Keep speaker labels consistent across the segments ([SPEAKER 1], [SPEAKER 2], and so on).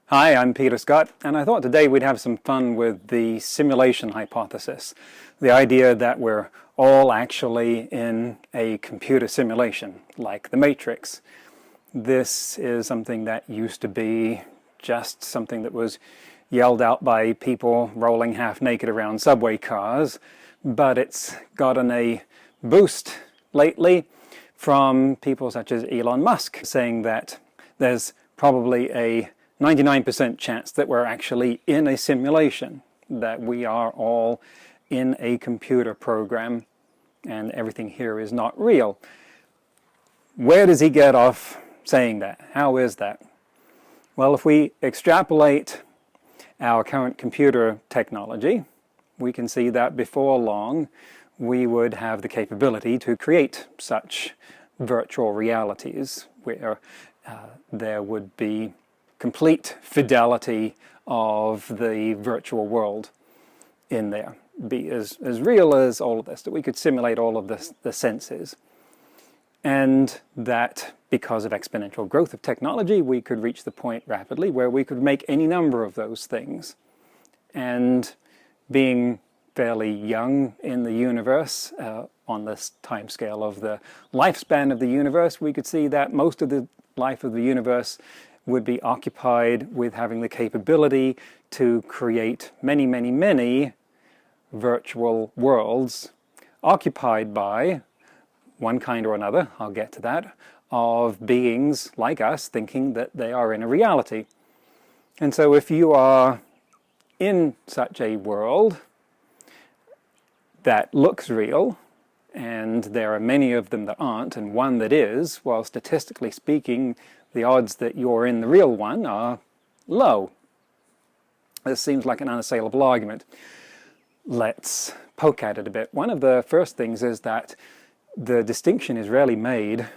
[SPEAKER 1] Hi, I'm Peter Scott, and I thought today we'd have some fun with the simulation hypothesis. The idea that we're all actually in a computer simulation, like the Matrix. This is something that used to be just something that was yelled out by people rolling half naked around subway cars, but it's gotten a boost lately from people such as Elon Musk, saying that there's probably a 99% chance that we're actually in a simulation, that we are all in a computer program and everything here is not real. Where does he get off saying that? How is that? Well, if we extrapolate our current computer technology, we can see that before long we would have the capability to create such virtual realities where there would be complete fidelity of the virtual world in there, be as real as all of this, that we could simulate all of this, the senses. And that because of exponential growth of technology, we could reach the point rapidly where we could make any number of those things. And being fairly young in the universe, on this time scale of the lifespan of the universe, we could see that most of the life of the universe would be occupied with having the capability to create many, many, many virtual worlds occupied by one kind or another, I'll get to that, of beings like us thinking that they are in a reality. And so if you are in such a world that looks real, and there are many of them that aren't, and one that is, well, statistically speaking, the odds that you're in the real one are low. This seems like an unassailable argument. Let's poke at it a bit. One of the first things is that the distinction is rarely made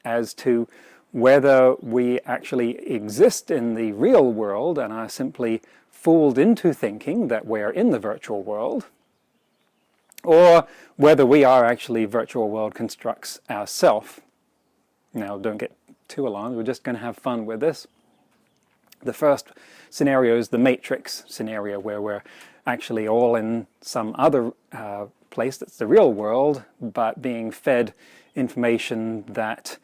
[SPEAKER 1] as to whether we actually exist in the real world and are simply fooled into thinking that we're in the virtual world, or whether we are actually virtual world constructs ourselves. Now, don't get too alarmed, we're just going to have fun with this. The first scenario is the Matrix scenario, where we're actually all in some other place that's the real world, but being fed information that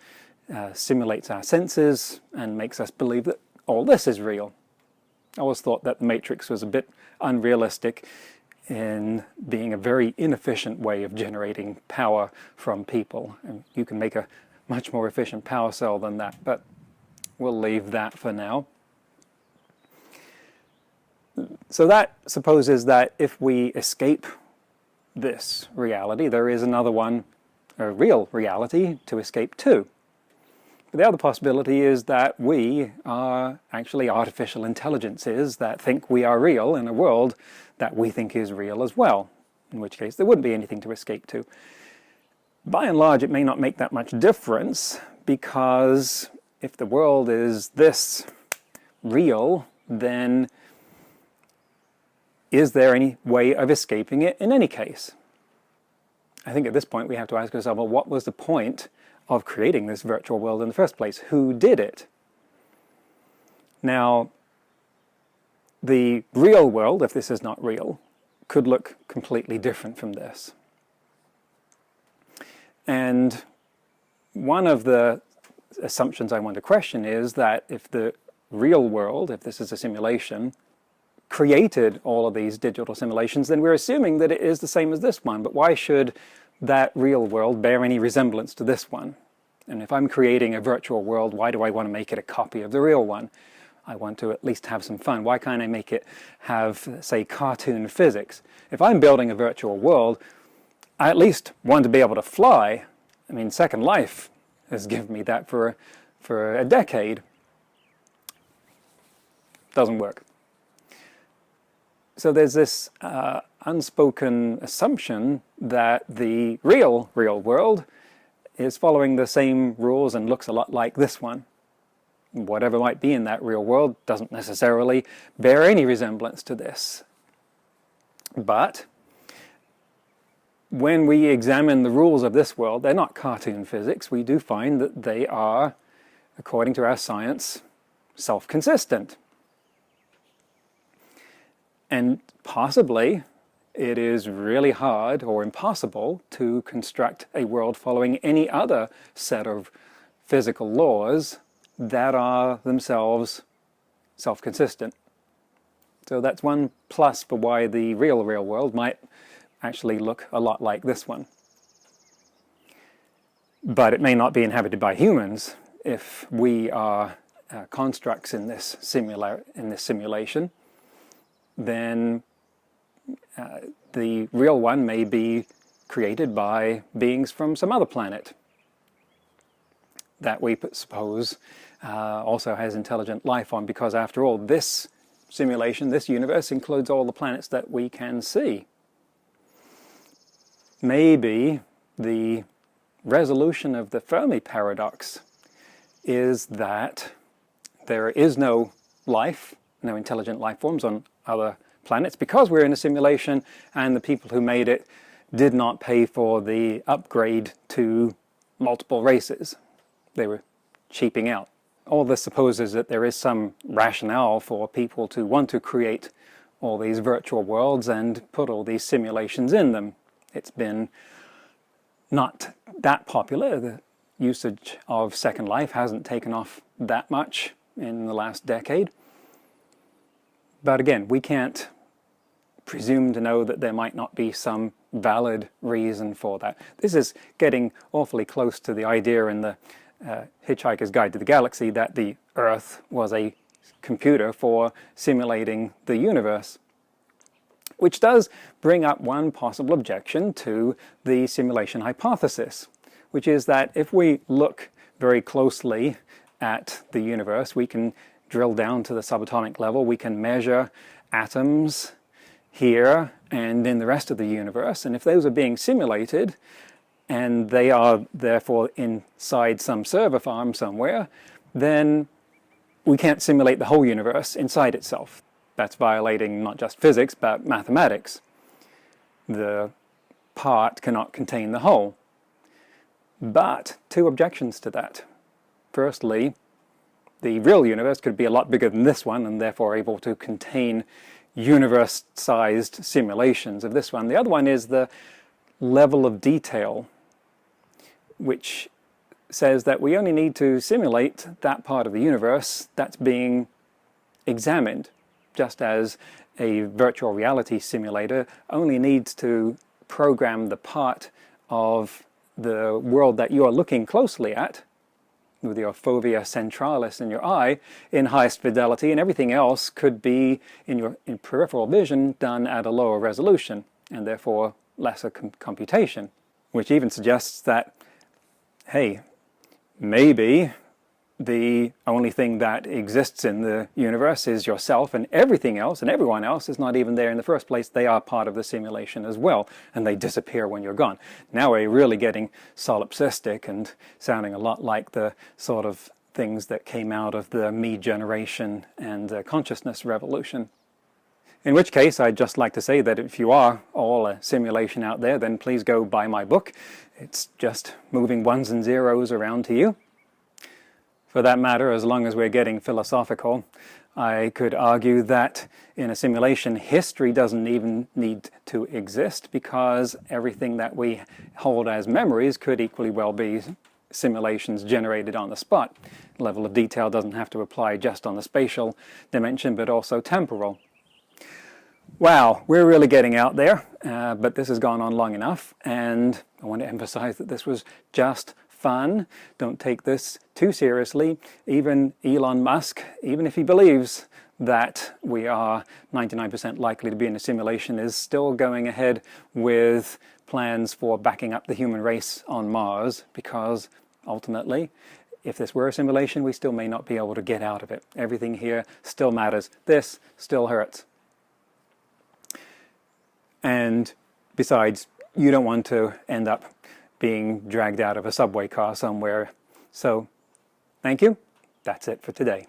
[SPEAKER 1] simulates our senses and makes us believe that all this is real. I always thought that the Matrix was a bit unrealistic in being a very inefficient way of generating power from people. And you can make a much more efficient power cell than that, but we'll leave that for now. So that supposes that if we escape this reality, there is another one, a real reality, to escape to. But the other possibility is that we are actually artificial intelligences that think we are real in a world that we think is real as well, in which case there wouldn't be anything to escape to. By and large, it may not make that much difference, because if the world is this real, then is there any way of escaping it in any case? I think at this point we have to ask ourselves, well, what was the point of creating this virtual world in the first place? Who did it? Now, the real world, if this is not real, could look completely different from this. And one of the assumptions I want to question is that if the real world, if this is a simulation, created all of these digital simulations, then we're assuming that it is the same as this one. But why should that real world bear any resemblance to this one? And if I'm creating a virtual world, why do I want to make it a copy of the real one? I want to at least have some fun. Why can't I make it have, say, cartoon physics? If I'm building a virtual world, I at least want to be able to fly. I mean, Second Life has given me that for a decade. Doesn't work. So there's this unspoken assumption that the real world is following the same rules and looks a lot like this one. Whatever might be in that real world doesn't necessarily bear any resemblance to this. But when we examine the rules of this world, they're not cartoon physics. We do find that they are, according to our science, self-consistent. And possibly it is really hard or impossible to construct a world following any other set of physical laws that are themselves self-consistent. So that's one plus for why the real world might actually look a lot like this one. But it may not be inhabited by humans if we are constructs in this simulation. Then the real one may be created by beings from some other planet that we suppose also has intelligent life on, because after all, this simulation, this universe, includes all the planets that we can see. Maybe the resolution of the Fermi paradox is that there is no life, no intelligent life forms on other planets, because we're in a simulation and the people who made it did not pay for the upgrade to multiple races. They were cheaping out. All this supposes that there is some rationale for people to want to create all these virtual worlds and put all these simulations in them. It's been not that popular. The usage of Second Life hasn't taken off that much in the last decade. But again, we can't presume to know that there might not be some valid reason for that. This is getting awfully close to the idea in the Hitchhiker's Guide to the Galaxy that the Earth was a computer for simulating the universe. Which does bring up one possible objection to the simulation hypothesis, which is that if we look very closely at the universe, we can drill down to the subatomic level, we can measure atoms here and in the rest of the universe, and if those are being simulated, and they are therefore inside some server farm somewhere, then we can't simulate the whole universe inside itself. That's violating not just physics, but mathematics. The part cannot contain the whole. But two objections to that. Firstly, the real universe could be a lot bigger than this one, and therefore able to contain universe-sized simulations of this one. The other one is the level of detail, which says that we only need to simulate that part of the universe that's being examined, just as a virtual reality simulator only needs to program the part of the world that you're looking closely at, with your fovea centralis in your eye, in highest fidelity, and everything else could be in peripheral vision done at a lower resolution, and therefore lesser computation, which even suggests that, hey, maybe the only thing that exists in the universe is yourself, and everything else and everyone else is not even there in the first place. They are part of the simulation as well, and they disappear when you're gone. Now we're really getting solipsistic and sounding a lot like the sort of things that came out of the me generation and consciousness revolution. In which case, I'd just like to say that if you are all a simulation out there, then please go buy my book. It's just moving ones and zeros around to you. For that matter, as long as we're getting philosophical, I could argue that in a simulation, history doesn't even need to exist, because everything that we hold as memories could equally well be simulations generated on the spot. The level of detail doesn't have to apply just on the spatial dimension, but also temporal. Wow, we're really getting out there, but this has gone on long enough, and I want to emphasize that this was just fun. Don't take this too seriously. Even Elon Musk, even if he believes that we are 99% likely to be in a simulation, is still going ahead with plans for backing up the human race on Mars, because ultimately, if this were a simulation, we still may not be able to get out of it. Everything here still matters. This still hurts. And besides, you don't want to end up being dragged out of a subway car somewhere. So, thank you. That's it for today.